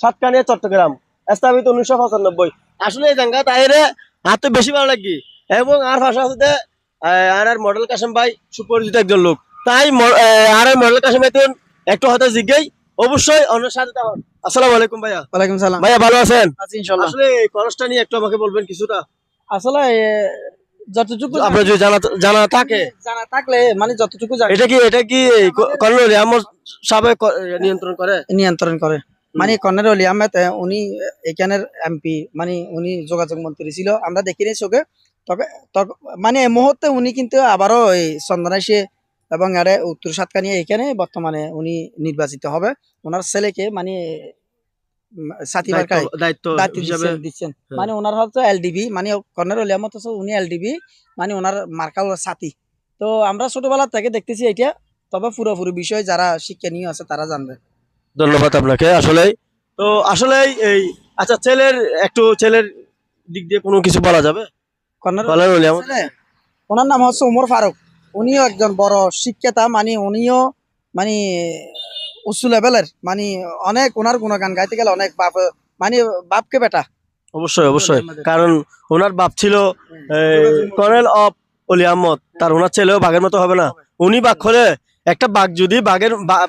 সাতকানিয়া চট্টগ্রাম স্থাপিত 1995। আসলে এই জায়গা তাইরে আর তো বেশি ভালো লাগি এবং আর ভাষা আছে আর মডেল কাশেম ভাই সুপরিচিত একজন লোক। তাই আর মডেল কাশেম ভাই একটু হয়তো জিজ্ঞাই অবশ্যই অন্য সাথে তখন। আসসালামু আলাইকুম ভাইয়া। ওয়ালাইকুম সালাম। ভাইয়া ভালো আছেন? আছি ইনশাআল্লাহ। আসলে এই খরচটা নিয়ে একটু আমাকে বলবেন কিছুটা, আসলে যতটুকু আপনার যদি জানা থাকে। জানা থাকলে মানে যতটুকু জানি এটা কি কর্নেল আহমদ সাহেব নিয়ন্ত্রণ করে? নিয়ন্ত্রণ করে। মানে কর্নেল অলি আহমেদ উনি এখানের এমপি, মানে উনি যোগাযোগ মন্ত্রী ছিল, আমরা দেখিনি চোখে। তবে মানে এই মুহূর্তে উনি কিন্তু আবারও এই চন্দনাইশে এবং আরে উত্তর সাতকানিয়া এখানে বর্তমানে উনি নির্বাচিত হবে। ওনার ছেলেকে মানে সাথী মার্কায় দায়িত্ব দায়িত্ব হিসাবে। দিচ্ছেন। হ্যাঁ। মানে ওনার হচ্ছে এলডিবি, মানে কর্নেল অলি আহমদ হচ্ছে উনি এলডিবি, মানে ওনার মার্কা হলো সাথী। তো আমরা ছোটবেলা থেকে দেখতেছি এটা, তবে পুরোপুরি বিষয় যারা শিক্ষণীয় আছে তারা জানবে। ধন্যবাদ আপনাকে। আসলে এই আচ্ছা, ছেলের দিক দিয়ে কোনো কিছু বলা যাবে? কর্নেল কর্নেল অলি আহমদ ছেলে, ওনার নাম হচ্ছে উমর ফারুক। উনিও একজন বড় শিক্ষিতা, মানে উনিও মানে উচ্চ লেভেলের, মানে অনেক ওনার গুণগান গাইতে গেলে অনেক বাপ, মানে বাপকে বেটা। অবশ্যই কারণ ওনার বাপ ছিল কর্নেল অফ অলি আহমদ, তার ওনার ছেলেও বাঘের মতো হবে না? উনি বাঘ হলে একটা বাঘ যদি বাঘের